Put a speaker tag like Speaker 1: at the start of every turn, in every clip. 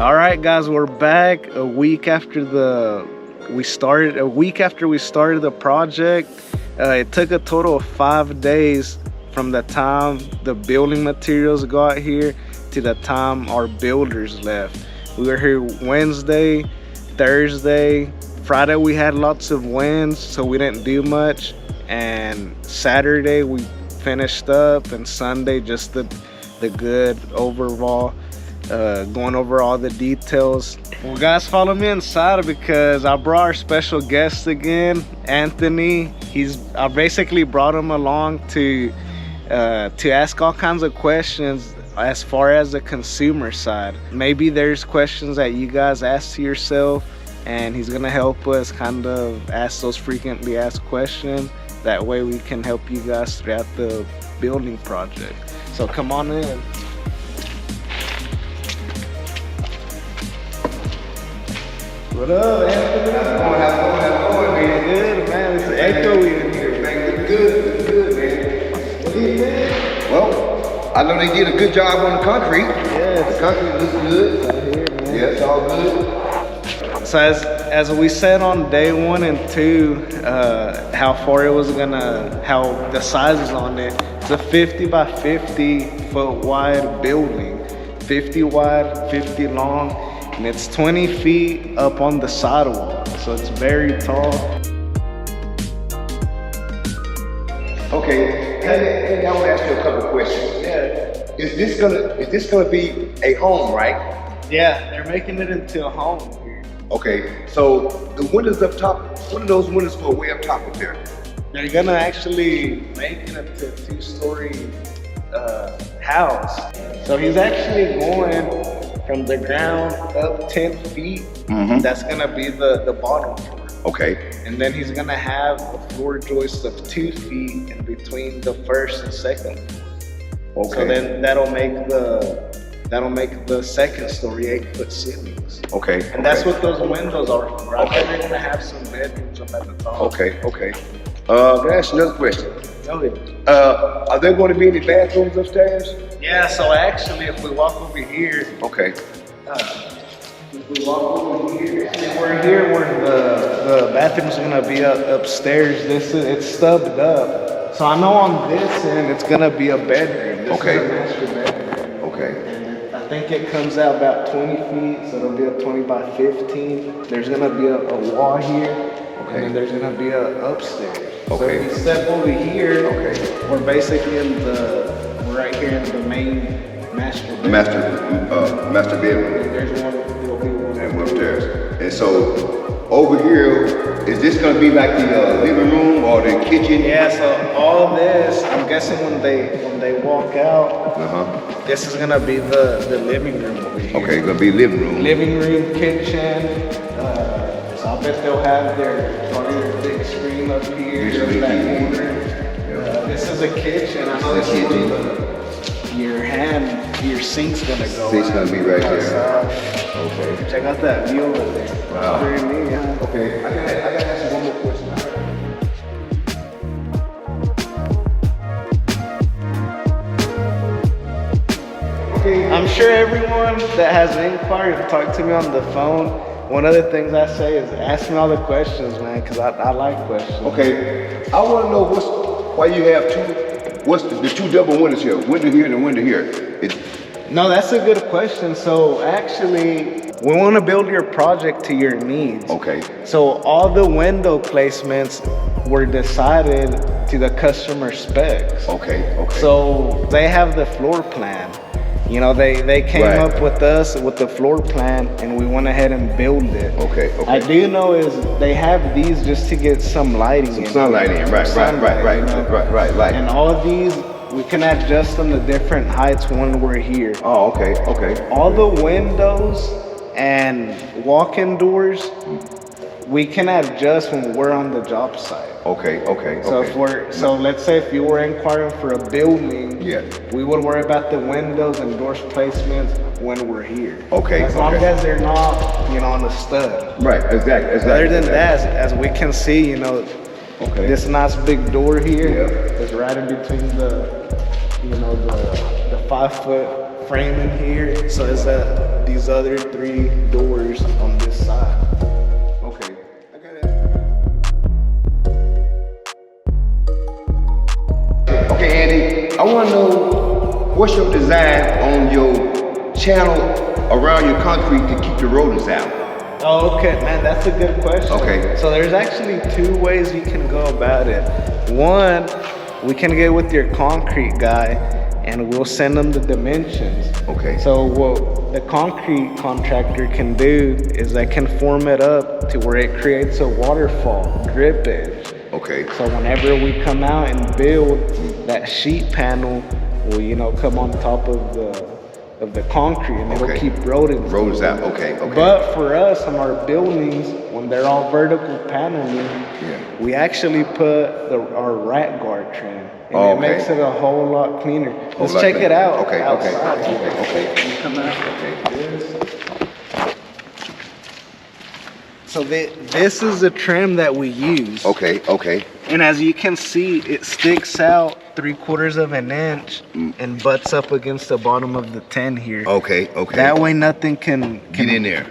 Speaker 1: All right, guys, we're back a week after we started the project. It took a total of 5 days from the time the building materials got here to the time our builders left. We were here Wednesday, Thursday, Friday we had lots of winds, so we didn't do much, and Saturday we finished up, and Sunday just the good overall, going over all the details. Well, guys, follow me inside because I brought our special guest again, Anthony. I basically brought him along to ask all kinds of questions as far as the consumer side. Maybe there's questions that you guys ask to yourself, and he's gonna help us kind of ask those frequently asked questions. That way we can help you guys throughout the building project. So come on in. What up, Anthony? How's it going, man? Good, man. It's echoey in here, man. Good, man. What do you think?
Speaker 2: Well, I know they did a good job on the concrete.
Speaker 1: Yeah,
Speaker 2: the concrete looks good.
Speaker 1: Right here, man.
Speaker 2: Yeah, it's all good.
Speaker 1: So as we said on day 1 and 2, how the sizes on it. It's a 50 by 50 foot wide building, 50 wide, 50 long, and it's 20 feet up on the sidewall, so it's very tall.
Speaker 2: Okay, hey, I want to ask you a couple questions.
Speaker 1: Yeah.
Speaker 2: Is this gonna be a home, right?
Speaker 1: Yeah, they're making it into a home here.
Speaker 2: Okay, so the windows up top, what are those windows for way up top up there?
Speaker 1: They're gonna actually make it into a 2-story house. So he's actually going from the ground up 10 feet.
Speaker 2: Mm-hmm.
Speaker 1: That's gonna be the bottom floor.
Speaker 2: Okay.
Speaker 1: And then he's gonna have a floor joist of 2 feet in between the first and second floor.
Speaker 2: Okay.
Speaker 1: So then that'll make the second story 8-foot ceilings.
Speaker 2: Okay.
Speaker 1: And that's what those windows are for.
Speaker 2: Okay.
Speaker 1: They're gonna have some bedrooms up at the top.
Speaker 2: Okay. Can I ask you another question?
Speaker 1: Go ahead.
Speaker 2: Are there going to be any bathrooms upstairs?
Speaker 1: Yeah, so actually if we walk over here,
Speaker 2: Okay.
Speaker 1: if we walk over here, we're here where the bathroom's gonna be upstairs. It's stubbed up. So I know on this end it's gonna be a bedroom. This
Speaker 2: Okay.
Speaker 1: is a master bedroom.
Speaker 2: Okay.
Speaker 1: I think it comes out about 20 feet, so it'll be a 20 by 15. There's gonna be a wall here,
Speaker 2: Okay.
Speaker 1: and then there's gonna be a upstairs. So
Speaker 2: Okay.
Speaker 1: if you step over here,
Speaker 2: Okay.
Speaker 1: we're basically we're right here in the main master bedroom.
Speaker 2: Master bedroom.
Speaker 1: There's there'll be one.
Speaker 2: And upstairs. And so over here, is this gonna be like the living room or the kitchen?
Speaker 1: Yeah, so all this, I'm guessing when they walk out, this is gonna be the living room over here.
Speaker 2: Okay, gonna be living room.
Speaker 1: Living room, kitchen. So I bet they'll have their big screen up here.
Speaker 2: Big screen
Speaker 1: Back
Speaker 2: TV.
Speaker 1: corner. This is a kitchen. I know
Speaker 2: This
Speaker 1: this
Speaker 2: is
Speaker 1: is
Speaker 2: kitchen.
Speaker 1: your sink's gonna go.
Speaker 2: Sink's gonna be right there.
Speaker 1: outside.
Speaker 2: Okay.
Speaker 1: Check out that view over there.
Speaker 2: Wow.
Speaker 1: Very neat, huh?
Speaker 2: Okay, I gotta ask you one more question. Okay.
Speaker 1: I'm sure everyone that has an inquiry to talk to me on the phone, one of the things I say is ask me all the questions, man, because I like questions.
Speaker 2: Okay, I want to know why you have what's the 2 double windows here? Window here and a window here.
Speaker 1: No, that's a good question. So actually, we want to build your project to your needs.
Speaker 2: Okay.
Speaker 1: So all the window placements were decided to the customer specs.
Speaker 2: Okay.
Speaker 1: So they have the floor plan. You know, they came
Speaker 2: Right.
Speaker 1: up with us with the floor plan, and we went ahead and built it.
Speaker 2: Okay.
Speaker 1: I do know is they have these just to get some lighting in.
Speaker 2: Sunlight in, right.
Speaker 1: And all of these, we can adjust them to different heights when we're here.
Speaker 2: Oh, okay.
Speaker 1: All the windows and walk-in doors, we can adjust when we're on the job site.
Speaker 2: Okay.
Speaker 1: So let's say if you were inquiring for a building,
Speaker 2: Yeah.
Speaker 1: we would worry about the windows and doors placements when we're here.
Speaker 2: Okay,
Speaker 1: As long
Speaker 2: okay.
Speaker 1: as they're not, on the stud.
Speaker 2: Right, exactly.
Speaker 1: Other than that, as we can see,
Speaker 2: Okay.
Speaker 1: this nice big door here
Speaker 2: Yeah.
Speaker 1: is right in between the 5 foot framing here. So it's these other 3 doors on this side.
Speaker 2: Okay. I got it. Okay, Andy, I want to know what's your design on your channel around your concrete to keep the rodents out?
Speaker 1: Oh, okay, man, that's a good question.
Speaker 2: Okay.
Speaker 1: So there's actually 2 ways you can go about it. One, we can get with your concrete guy and we'll send them the dimensions.
Speaker 2: Okay.
Speaker 1: So what the concrete contractor can do is they can form it up to where it creates a waterfall, drip edge.
Speaker 2: Okay.
Speaker 1: So whenever we come out and build, that sheet panel will, you know, come on top of the concrete, and it'll keep rodents
Speaker 2: out. Okay.
Speaker 1: But for us on our buildings, when they're all vertical paneling, we actually put our rat guard trim, and it makes it a whole lot cleaner. Let's check it out.
Speaker 2: Okay.
Speaker 1: You come out. So this is the trim that we use.
Speaker 2: Okay.
Speaker 1: And as you can see, it sticks out 3/4 of an inch and butts up against the bottom of the tin here.
Speaker 2: Okay.
Speaker 1: That way nothing can
Speaker 2: get in there.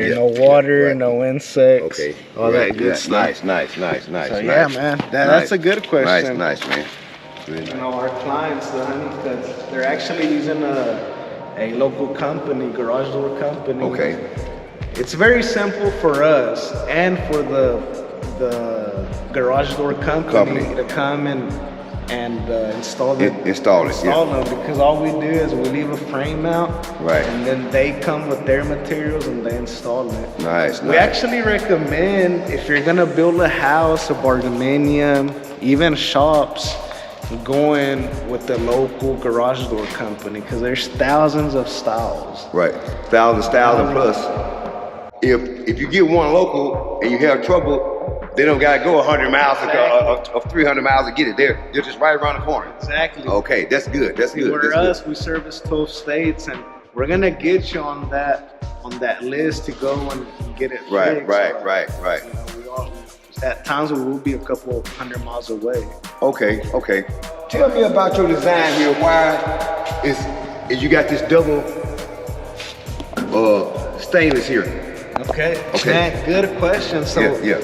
Speaker 1: Yeah. No water, no insects. All that good stuff.
Speaker 2: Nice.
Speaker 1: So yeah, man, that's a good question.
Speaker 2: Nice, man.
Speaker 1: You know, our clients, the honeycuts, they're actually using a local company, garage door company.
Speaker 2: Okay.
Speaker 1: It's very simple for us and for the garage door company to come and install them.
Speaker 2: Install them
Speaker 1: because all we do is we leave a frame out, and then they come with their materials and they install it.
Speaker 2: Nice.
Speaker 1: We actually recommend, if you're gonna build a house, a bardominium, even shops, going with the local garage door company because there's thousands of styles.
Speaker 2: Right, thousands plus. If you get one local and you have trouble, they don't gotta go 100 miles or 300 miles to get it. They're just right around the corner.
Speaker 1: Exactly.
Speaker 2: Okay, that's good.
Speaker 1: For us, we service 12 states, and we're gonna get you on that list to go and get it fixed.
Speaker 2: Right.
Speaker 1: You know, at times we will be a couple 100 miles away.
Speaker 2: Okay. Tell me about your design here. Why is you got this double stainless here?
Speaker 1: Okay. Man, good question. So
Speaker 2: yeah.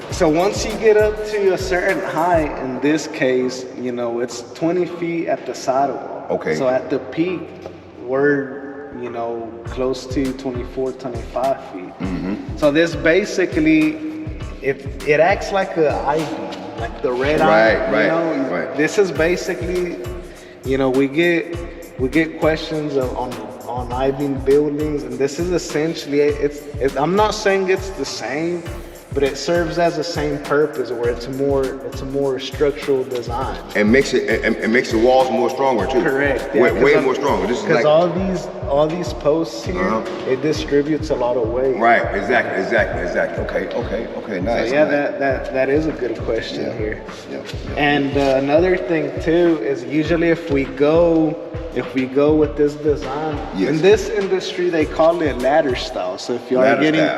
Speaker 1: So once you get up to a certain height, in this case, you know, it's 20 feet at the sidewall.
Speaker 2: Okay.
Speaker 1: So at the peak, we're, you know, close to 24, 25 feet. So this basically, it acts like a ivy, like the red eye.
Speaker 2: Right.
Speaker 1: This is basically, you know, we get questions on I-beam buildings, and this is essentially I'm not saying it's the same, but it serves as the same purpose, where it's a more structural design.
Speaker 2: And makes the walls more stronger too.
Speaker 1: Correct.
Speaker 2: Yeah, way more stronger. This is
Speaker 1: because
Speaker 2: like
Speaker 1: all these posts here, it distributes a lot of weight.
Speaker 2: Right. Exactly. Okay. Nice.
Speaker 1: So that is a good question here.
Speaker 2: Yeah.
Speaker 1: And another thing too is usually if we go with this design, in this industry they call it ladder style. So if you are getting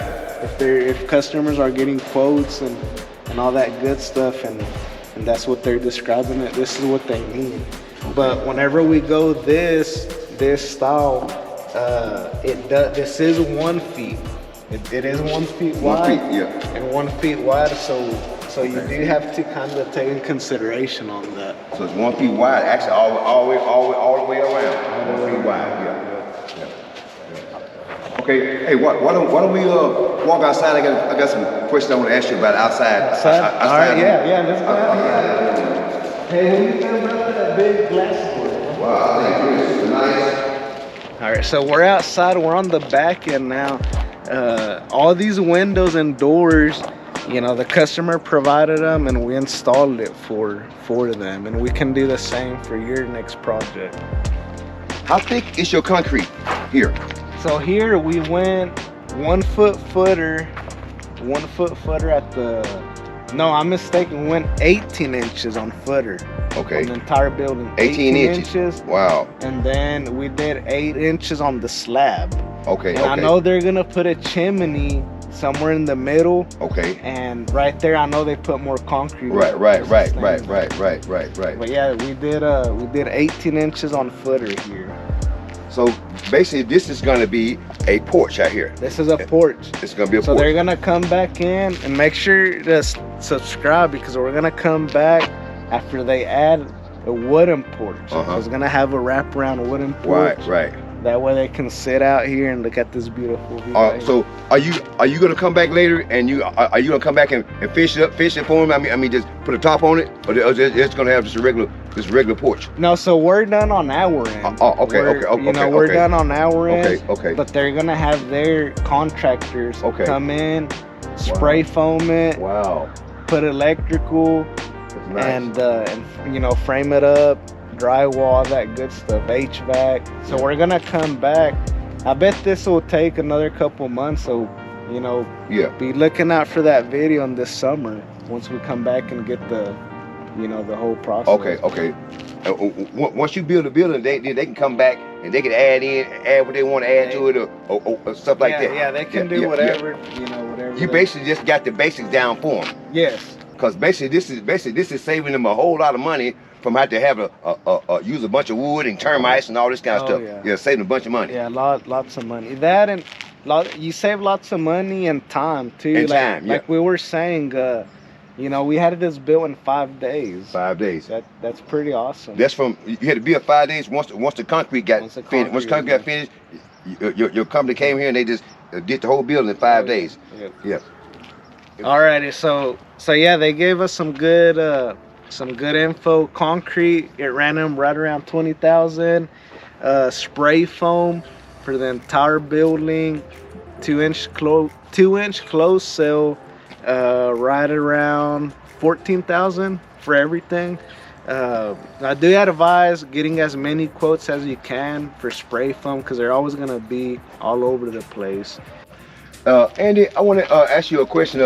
Speaker 1: if customers are getting quotes and all that good stuff, and that's what they're describing it, this is what they mean. But whenever we go this style, this is 1 feet. It is 1 feet wide.
Speaker 2: 1 feet,
Speaker 1: and 1 feet wide. So you do have to kind of take in consideration on that.
Speaker 2: So it's 1 feet wide, actually all the way around. 1 feet wide. Yeah. Okay. Hey, why don't we walk outside? I got some questions I want to ask you about outside.
Speaker 1: Outside? All right. Yeah. Let's go outside. Hey, what do you think about that big glass door?
Speaker 2: Wow, I think this is nice.
Speaker 1: All right, so we're outside. We're on the back end now. All these windows and doors, you know, the customer provided them, and we installed it for them, and we can do the same for your next project.
Speaker 2: How thick is your concrete here?
Speaker 1: So here we went 1 foot footer at the, no, I'm mistaken, we went 18 inches on footer.
Speaker 2: Okay.
Speaker 1: On the entire building.
Speaker 2: 18 inches. Wow.
Speaker 1: And then we did 8 inches on the slab.
Speaker 2: Okay.
Speaker 1: And I know they're gonna put a chimney somewhere in the middle.
Speaker 2: Okay.
Speaker 1: And right there, I know they put more concrete.
Speaker 2: Right.
Speaker 1: But yeah, we did 18 inches on footer here.
Speaker 2: So basically, this is gonna be a porch out here.
Speaker 1: This is a porch.
Speaker 2: It's gonna be a
Speaker 1: So
Speaker 2: porch.
Speaker 1: they're gonna come back in and make sure to subscribe because we're gonna come back after they add a wooden porch.
Speaker 2: Uh-huh.
Speaker 1: It's gonna have a wraparound wooden porch.
Speaker 2: Right.
Speaker 1: That way they can sit out here and look at this beautiful view. right here.
Speaker 2: So are you gonna come back later and are you gonna come back and fish it for them? I mean just put a top on it, or it's gonna have just a regular porch?
Speaker 1: No, so we're done on our end.
Speaker 2: Okay.
Speaker 1: You know, we're done on our end.
Speaker 2: Okay.
Speaker 1: But they're gonna have their contractors come in, spray foam it,
Speaker 2: Wow.
Speaker 1: put electrical,
Speaker 2: That's nice.
Speaker 1: and you know, frame it up, drywall, all that good stuff, HVAC. So we're gonna come back. I bet this will take another couple months. So, you know, be looking out for that video in this summer once we come back and get the, you know, the whole process.
Speaker 2: Okay. Once you build a building, they can come back and they can add what they want to add to it or stuff like that.
Speaker 1: Yeah, they can do whatever, you know, whatever.
Speaker 2: You basically just got the basics down for them.
Speaker 1: Yes.
Speaker 2: Because basically this is saving them a whole lot of money from having to have use a bunch of wood and termites and all this kind of stuff. Yeah, saving a bunch of money.
Speaker 1: Yeah, lots of money. That and you save lots of money and time too.
Speaker 2: And time,
Speaker 1: like we were saying, you know, we had this built in 5 days.
Speaker 2: 5 days.
Speaker 1: That's pretty awesome.
Speaker 2: That's from you had to build 5 days. Once the concrete got finished. Once the concrete got finished, your company came here and they just did the whole building in 5 days. Yeah.
Speaker 1: Alrighty, so yeah, they gave us some good info. Concrete, it ran them right around 20,000. Spray foam for the entire building, 2-inch closed cell, right around 14,000 for everything. I do advise getting as many quotes as you can for spray foam because they're always gonna be all over the place.
Speaker 2: Andy, I want to ask you a question.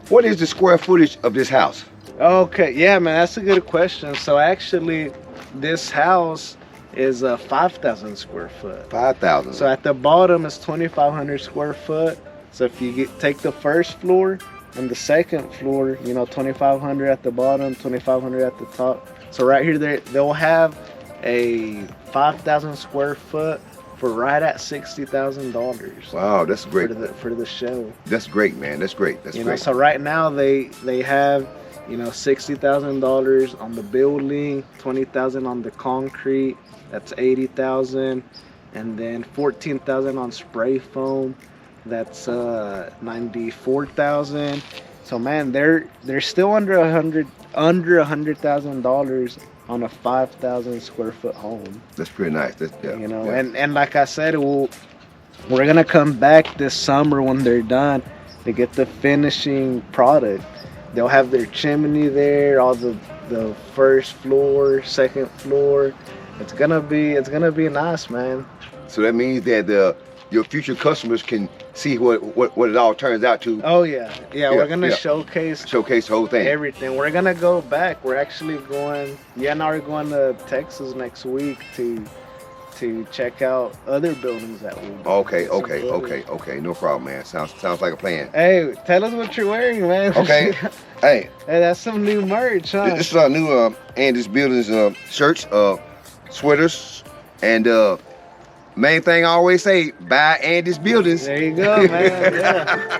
Speaker 2: What is the square footage of this house?
Speaker 1: Okay, yeah, man, that's a good question. So actually, this house is 5,000 square foot.
Speaker 2: 5,000.
Speaker 1: So at the bottom is 2,500 square foot. So if you take the first floor and the second floor, you know, 2,500 at the bottom, 2,500 at the top. So right here, they'll have a 5,000 square foot for right at $60,000.
Speaker 2: Wow, that's great
Speaker 1: for the show.
Speaker 2: That's great, man. That's great. That's great.
Speaker 1: So right now they have, you know, $60,000 on the building, $20,000 on the concrete. That's $80,000, and then $14,000 on spray foam. That's $94,000. So man, they're still under $100,000 on a 5,000 square foot home.
Speaker 2: That's pretty nice.
Speaker 1: You know, and like I said, we're gonna come back this summer when they're done to get the finishing product. They'll have their chimney there, all the first floor, second floor. It's gonna be nice, man.
Speaker 2: So that means that your future customers can see what it all turns out to.
Speaker 1: Oh yeah. We're gonna showcase
Speaker 2: the whole thing.
Speaker 1: Everything. We're gonna go back. We're actually going. Yeah, and we're going to Texas next week to check out other buildings that we.
Speaker 2: Okay. No problem, man. Sounds like a plan.
Speaker 1: Hey, tell us what you're wearing, man.
Speaker 2: Okay. Hey,
Speaker 1: that's some new merch, huh?
Speaker 2: This is our new Andy's Buildings shirts, sweaters, and main thing I always say, buy Andy's Buildings.
Speaker 1: There you go, man. Yeah.